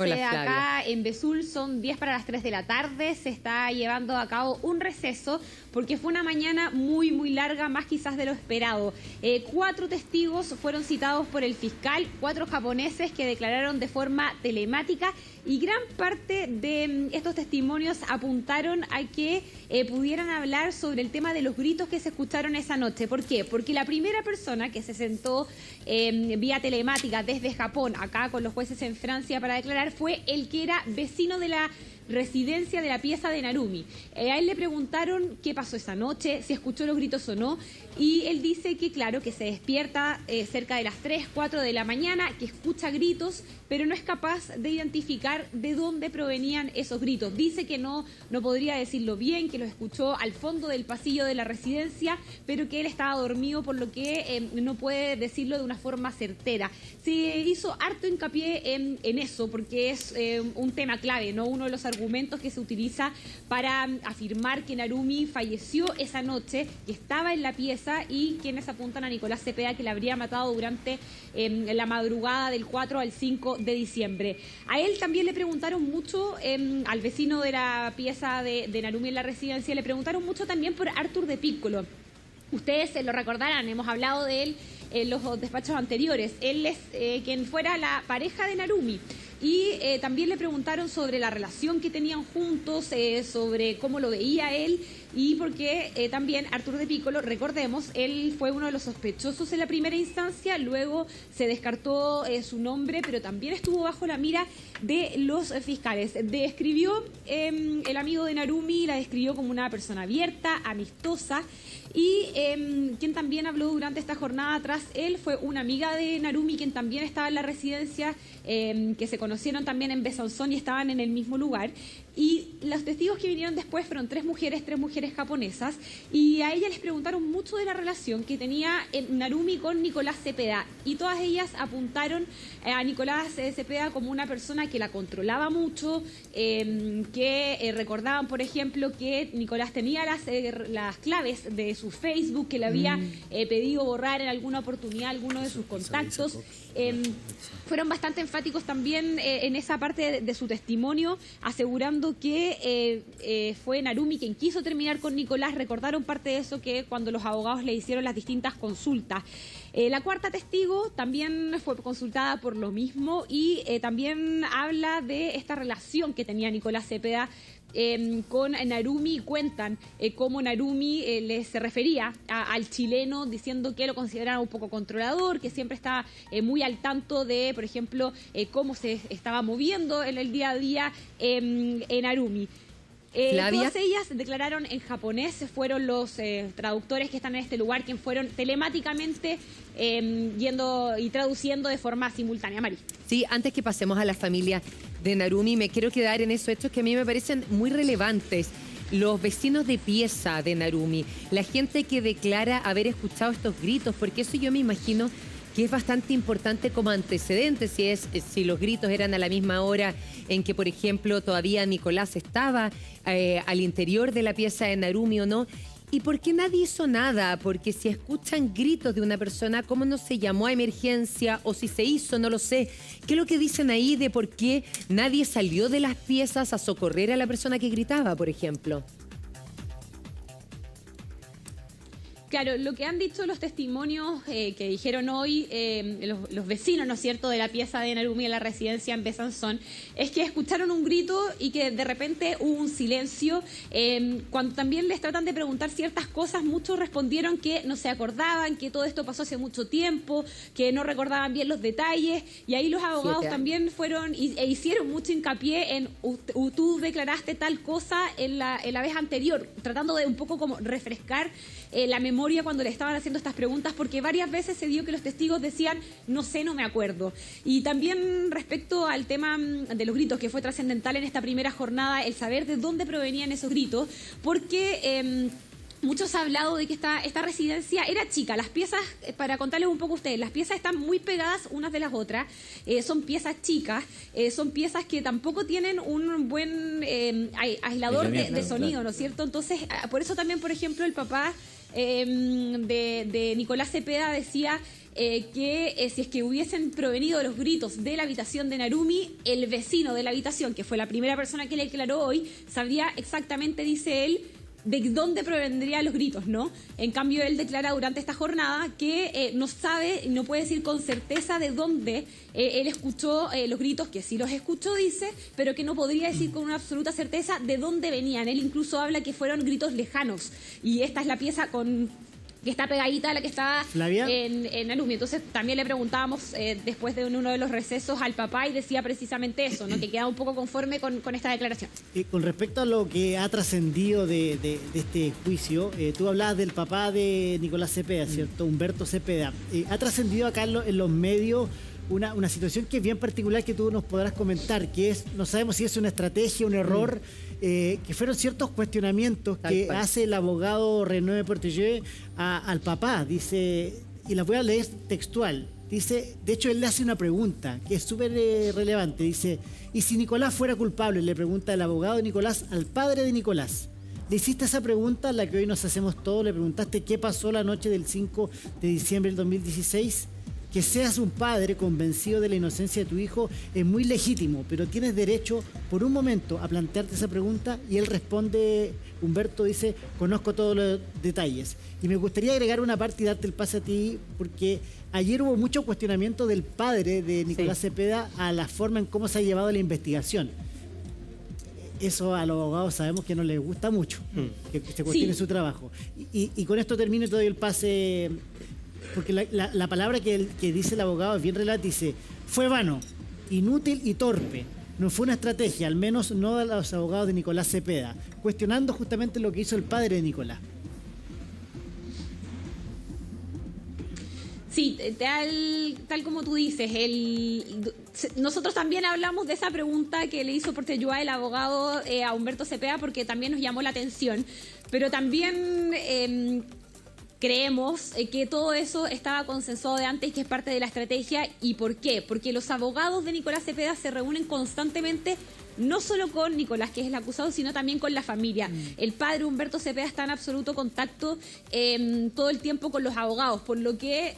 Hola, Acá en Vesul son 10 para las 3 de la tarde, se está llevando a cabo un receso porque fue una mañana muy larga, más quizás de lo esperado. 4 testigos fueron citados por el fiscal, 4 japoneses que declararon de forma telemática y gran parte de estos testimonios apuntaron a que pudieran hablar sobre el tema de los gritos que se escucharon esa noche. ¿Por qué? Porque la primera persona que se sentó vía telemática desde Japón, acá con los jueces en Francia para declarar, fue el que era vecino de la residencia de la pieza de Narumi. A él le preguntaron qué pasó esa noche, si escuchó los gritos o no, y él dice que claro, que se despierta cerca de las 3, 4 de la mañana, que escucha gritos, pero no es capaz de identificar de dónde provenían esos gritos. Dice que no podría decirlo bien, que los escuchó al fondo del pasillo de la residencia, pero que él estaba dormido, por lo que no puede decirlo de una forma certera. Se hizo harto hincapié en eso, porque es un tema clave, ¿no? Uno de los argumentos que se utiliza para afirmar que Narumi falleció esa noche, que estaba en la pieza, y quienes apuntan a Nicolás Cepeda, que la habría matado durante la madrugada del 4 al 5 de diciembre. A él también le preguntaron mucho, al vecino de la pieza de Narumi en la residencia, le preguntaron mucho también por Arthur de Piccolo. Ustedes se lo recordarán, hemos hablado de él en los despachos anteriores. Él es quien fuera la pareja de Narumi. Y también le preguntaron sobre la relación que tenían juntos, sobre cómo lo veía él, y porque también Arthur de Piccolo, recordemos, él fue uno de los sospechosos en la primera instancia, luego se descartó su nombre, pero también estuvo bajo la mira de los fiscales. Describió el amigo de Narumi, la describió como una persona abierta, amistosa, y quien también habló durante esta jornada tras él fue una amiga de Narumi, quien también estaba en la residencia, que se conocieron también en Besanzón y estaban en el mismo lugar. Y los testigos que vinieron después fueron tres mujeres japonesas, y a ellas les preguntaron mucho de la relación que tenía Narumi con Nicolás Cepeda, y todas ellas apuntaron a Nicolás Cepeda como una persona que la controlaba mucho, que recordaban, por ejemplo, que Nicolás tenía las claves de su Facebook, que le había pedido borrar en alguna oportunidad alguno de sus contactos. Fueron bastante enfáticos también en esa parte de su testimonio, asegurando que fue Narumi quien quiso terminar con Nicolás. Recordaron parte de eso, que cuando los abogados le hicieron las distintas consultas. La cuarta testigo también fue consultada por lo mismo, y también habla de esta relación que tenía Nicolás Cepeda con Narumi. Cuentan cómo Narumi se refería al chileno, diciendo que lo consideraba un poco controlador, que siempre estaba muy al tanto de, por ejemplo, cómo se estaba moviendo en el día a día Narumi. Todas ellas declararon en japonés, fueron los traductores que están en este lugar quienes fueron telemáticamente yendo y traduciendo de forma simultánea. Mari. Sí, antes que pasemos a la familia de Narumi, me quiero quedar en estos que a mí me parecen muy relevantes. Los vecinos de pieza de Narumi, la gente que declara haber escuchado estos gritos, porque eso yo me imagino que es bastante importante como antecedente, si los gritos eran a la misma hora en que, por ejemplo, todavía Nicolás estaba al interior de la pieza de Narumi o no. ¿Y por qué nadie hizo nada? Porque si escuchan gritos de una persona, ¿cómo no se llamó a emergencia? O si se hizo, no lo sé. ¿Qué es lo que dicen ahí de por qué nadie salió de las piezas a socorrer a la persona que gritaba, por ejemplo? Claro, lo que han dicho los testimonios que dijeron hoy los vecinos, ¿no es cierto?, de la pieza de Narumi en la residencia en Besanzón, es que escucharon un grito y que de repente hubo un silencio. Cuando también les tratan de preguntar ciertas cosas, muchos respondieron que no se acordaban, que todo esto pasó hace mucho tiempo, que no recordaban bien los detalles, y ahí los abogados también fueron e hicieron mucho hincapié en tú declaraste tal cosa en la vez anterior, tratando de un poco como refrescar la memoria cuando le estaban haciendo estas preguntas, porque varias veces se dio que los testigos decían no sé, no me acuerdo. Y también respecto al tema de los gritos, que fue trascendental en esta primera jornada, el saber de dónde provenían esos gritos, porque muchos han hablado de que esta residencia era chica. Las piezas, para contarles un poco a ustedes, las piezas están muy pegadas unas de las otras, son piezas chicas, son piezas que tampoco tienen un buen aislador de sonido, ¿no es cierto? Entonces, por eso también, por ejemplo, el papá de Nicolás Cepeda decía que si es que hubiesen provenido los gritos de la habitación de Narumi, el vecino de la habitación, que fue la primera persona que le declaró hoy, sabría exactamente, dice él, de dónde provendrían los gritos, ¿no? En cambio, él declara durante esta jornada que no sabe, no puede decir con certeza de dónde él escuchó los gritos, que sí los escuchó, dice, pero que no podría decir con una absoluta certeza de dónde venían. Él incluso habla que fueron gritos lejanos. Y esta es la pieza que está pegadita a la que estaba en Narumi. Entonces también le preguntábamos después de uno de los recesos al papá y decía precisamente eso, ¿no? Que queda un poco conforme con esta declaración. Con respecto a lo que ha trascendido de este juicio, tú hablabas del papá de Nicolás Cepeda, ¿cierto? Humberto Cepeda. Ha trascendido acá en los medios una situación que es bien particular, que tú nos podrás comentar, que es, no sabemos si es una estrategia, un error, que fueron ciertos cuestionamientos que hace el abogado René Portellé al papá. Dice, y las voy a leer textual, dice, de hecho él le hace una pregunta que es súper relevante, dice, ¿y si Nicolás fuera culpable? Le pregunta el abogado de Nicolás al padre de Nicolás. Le hiciste esa pregunta, la que hoy nos hacemos todos, le preguntaste qué pasó la noche del 5 de diciembre del 2016. Que seas un padre convencido de la inocencia de tu hijo es muy legítimo, pero tienes derecho por un momento a plantearte esa pregunta. Y él responde, Humberto dice, conozco todos los detalles. Y me gustaría agregar una parte y darte el pase a ti, porque ayer hubo mucho cuestionamiento del padre de Nicolás Cepeda a la forma en cómo se ha llevado la investigación. Eso a los abogados sabemos que no les gusta mucho, que se cuestione su trabajo. Y con esto termino y te doy el pase. Porque la palabra que dice el abogado es bien relata, dice, fue vano, inútil y torpe. No fue una estrategia, al menos no de los abogados de Nicolás Cepeda, cuestionando justamente lo que hizo el padre de Nicolás. Sí, tal como tú dices, nosotros también hablamos de esa pregunta que le hizo Portelló el abogado a Humberto Cepeda, porque también nos llamó la atención, pero también creemos que todo eso estaba consensuado de antes, que es parte de la estrategia. ¿Y por qué? Porque los abogados de Nicolás Cepeda se reúnen constantemente, no solo con Nicolás, que es el acusado, sino también con la familia. El padre Humberto Cepeda está en absoluto contacto todo el tiempo con los abogados, por lo que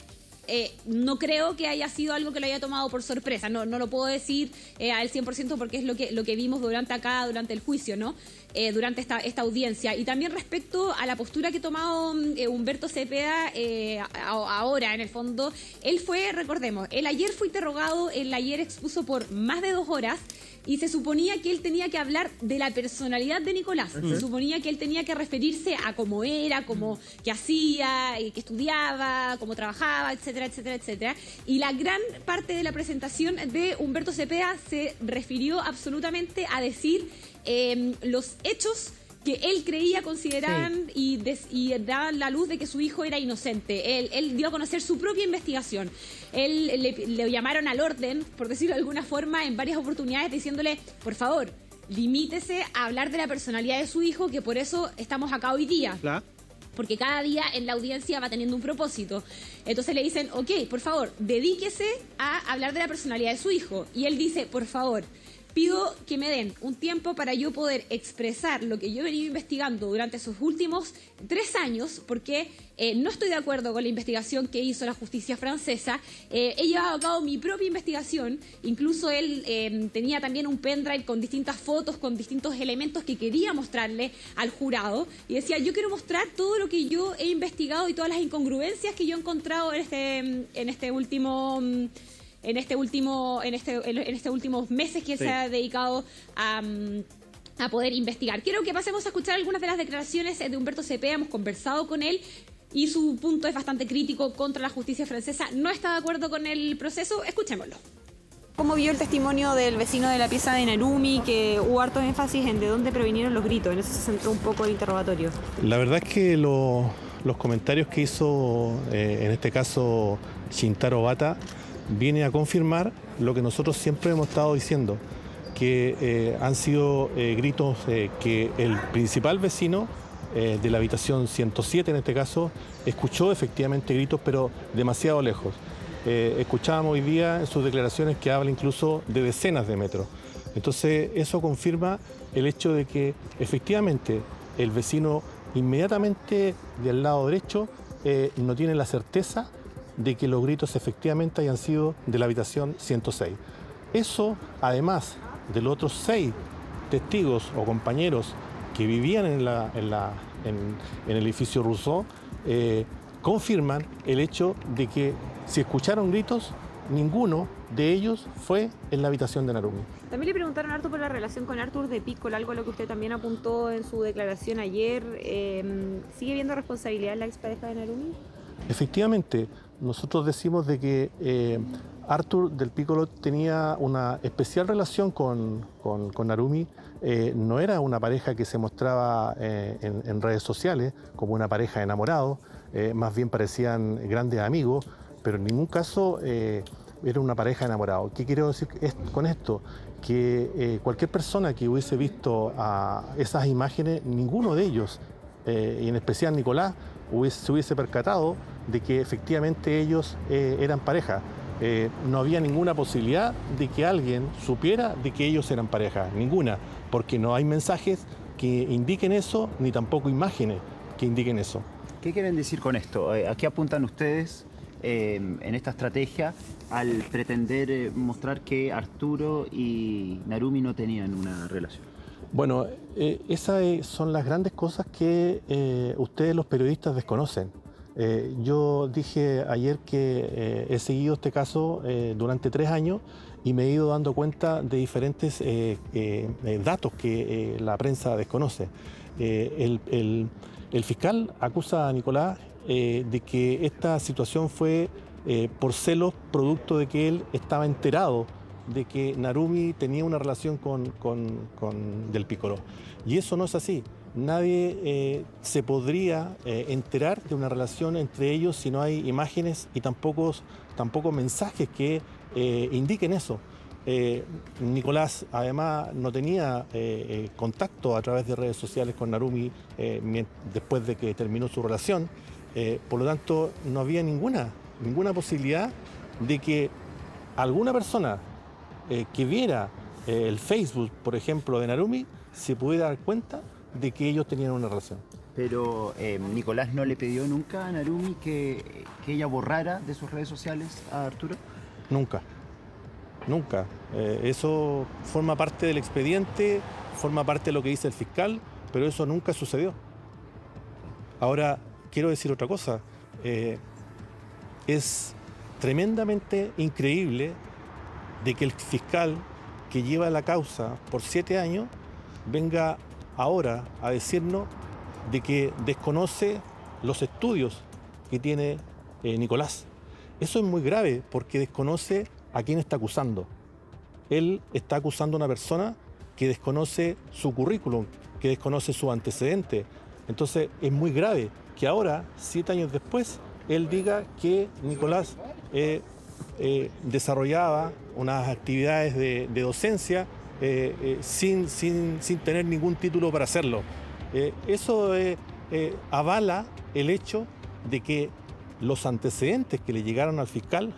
no creo que haya sido algo que lo haya tomado por sorpresa. No lo puedo decir al 100% porque es lo que vimos durante el juicio, ¿no? Durante esta audiencia. Y también respecto a la postura que ha tomado Humberto Cepeda ahora, en el fondo, él ayer fue interrogado, él ayer expuso por más de 2 horas, y se suponía que él tenía que hablar de la personalidad de Nicolás. Se suponía que él tenía que referirse a cómo era, cómo qué hacía, qué estudiaba, cómo trabajaba, etcétera, etcétera, etcétera. Y la gran parte de la presentación de Humberto Cepeda se refirió absolutamente a decir los hechos que él creía, consideraban y daban la luz de que su hijo era inocente. Él dio a conocer su propia investigación. Le llamaron al orden, por decirlo de alguna forma, en varias oportunidades, diciéndole, por favor, limítese a hablar de la personalidad de su hijo, que por eso estamos acá hoy día. ¿Claro? Porque cada día en la audiencia va teniendo un propósito. Entonces le dicen, ok, por favor, dedíquese a hablar de la personalidad de su hijo. Y él dice, por favor, pido que me den un tiempo para yo poder expresar lo que yo he venido investigando durante esos últimos 3 años, porque no estoy de acuerdo con la investigación que hizo la justicia francesa. He llevado a cabo mi propia investigación. Incluso él tenía también un pendrive con distintas fotos, con distintos elementos que quería mostrarle al jurado. Y decía, yo quiero mostrar todo lo que yo he investigado y todas las incongruencias que yo he encontrado en estos últimos meses que él se ha dedicado a poder investigar. Quiero que pasemos a escuchar algunas de las declaraciones de Humberto Cepeda. Hemos conversado con él y su punto es bastante crítico contra la justicia francesa. No está de acuerdo con el proceso. Escuchémoslo. ¿Cómo vio el testimonio del vecino de la pieza de Narumi, que hubo harto énfasis en de dónde provinieron los gritos? En eso se centró un poco el interrogatorio. La verdad es que los comentarios que hizo, en este caso, Shintaro Bata, viene a confirmar lo que nosotros siempre hemos estado diciendo, que han sido gritos que el principal vecino de la habitación 107, en este caso, escuchó efectivamente gritos, pero demasiado lejos. Escuchábamos hoy día en sus declaraciones que habla incluso de decenas de metros. Entonces eso confirma el hecho de que efectivamente el vecino inmediatamente del lado derecho no tiene la certeza de que los gritos efectivamente hayan sido de la habitación 106. Eso, además de los otros 6 testigos o compañeros que vivían en el edificio Rousseau, confirman el hecho de que si escucharon gritos, ninguno de ellos fue en la habitación de Narumi. También le preguntaron harto por la relación con Artur de Piccola, algo a lo que usted también apuntó en su declaración ayer. ¿Sigue habiendo responsabilidad en la expareja de Narumi? Efectivamente, nosotros decimos de que Artur del Piccolo tenía una especial relación con Narumi. No era una pareja que se mostraba en redes sociales como una pareja de enamorados, más bien parecían grandes amigos, pero en ningún caso era una pareja de enamorados. ¿Qué quiero decir con esto? Que cualquier persona que hubiese visto esas imágenes, ninguno de ellos, y en especial Nicolás, se hubiese percatado de que efectivamente ellos eran pareja. No había ninguna posibilidad de que alguien supiera de que ellos eran pareja, ninguna, porque no hay mensajes que indiquen eso, ni tampoco imágenes que indiquen eso. ¿Qué quieren decir con esto? ¿A qué apuntan ustedes en esta estrategia al pretender mostrar que Arturo y Narumi no tenían una relación? Bueno, esas son las grandes cosas que ustedes los periodistas desconocen. Yo dije ayer que he seguido este caso durante 3 años y me he ido dando cuenta de diferentes datos que la prensa desconoce. El fiscal acusa a Nicolás de que esta situación fue por celos producto de que él estaba enterado de que Narumi tenía una relación con Del Piccolo. Y eso no es así. Nadie se podría enterar de una relación entre ellos si no hay imágenes y tampoco mensajes que indiquen eso. Nicolás además no tenía contacto a través de redes sociales con Narumi después de que terminó su relación. Por lo tanto, no había ninguna posibilidad de que alguna persona que viera el Facebook, por ejemplo, de Narumi, se pudiera dar cuenta de que ellos tenían una relación. Pero Nicolás no le pidió nunca a Narumi que ella borrara de sus redes sociales a Arturo. Nunca. Eso forma parte del expediente, forma parte de lo que dice el fiscal, pero eso nunca sucedió. Ahora, quiero decir otra cosa. Es tremendamente increíble de que el fiscal que lleva la causa por 7 años venga ahora a decirnos de que desconoce los estudios que tiene Nicolás. Eso es muy grave porque desconoce a quién está acusando. Él está acusando a una persona que desconoce su currículum, que desconoce su antecedente. Entonces es muy grave que ahora, 7 años después, él diga que Nicolás desarrollaba unas actividades de docencia sin tener ningún título para hacerlo. Eso avala el hecho de que los antecedentes que le llegaron al fiscal,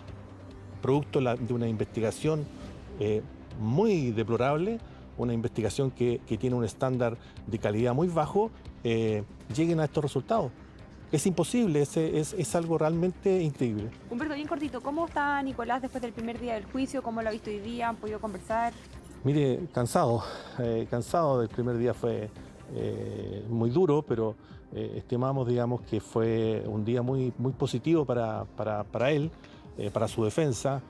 producto de una investigación muy deplorable, una investigación que tiene un estándar de calidad muy bajo, lleguen a estos resultados. Es imposible, es algo realmente increíble. Humberto, bien cortito, ¿cómo está Nicolás después del primer día del juicio? ¿Cómo lo ha visto hoy día? ¿Han podido conversar? Mire, cansado del primer día, fue muy duro, pero estimamos, digamos, que fue un día muy positivo para él, para su defensa.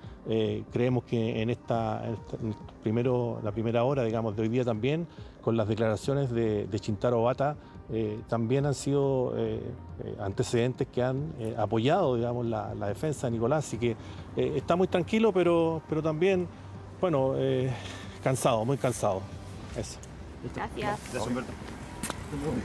Creemos que en la primera hora, digamos, de hoy día también, con las declaraciones de Shintaro Obata, también han sido antecedentes que han apoyado, digamos, la defensa de Nicolás. Así que está muy tranquilo, pero también, bueno, cansado, muy cansado. Eso. Gracias. Gracias, Humberto.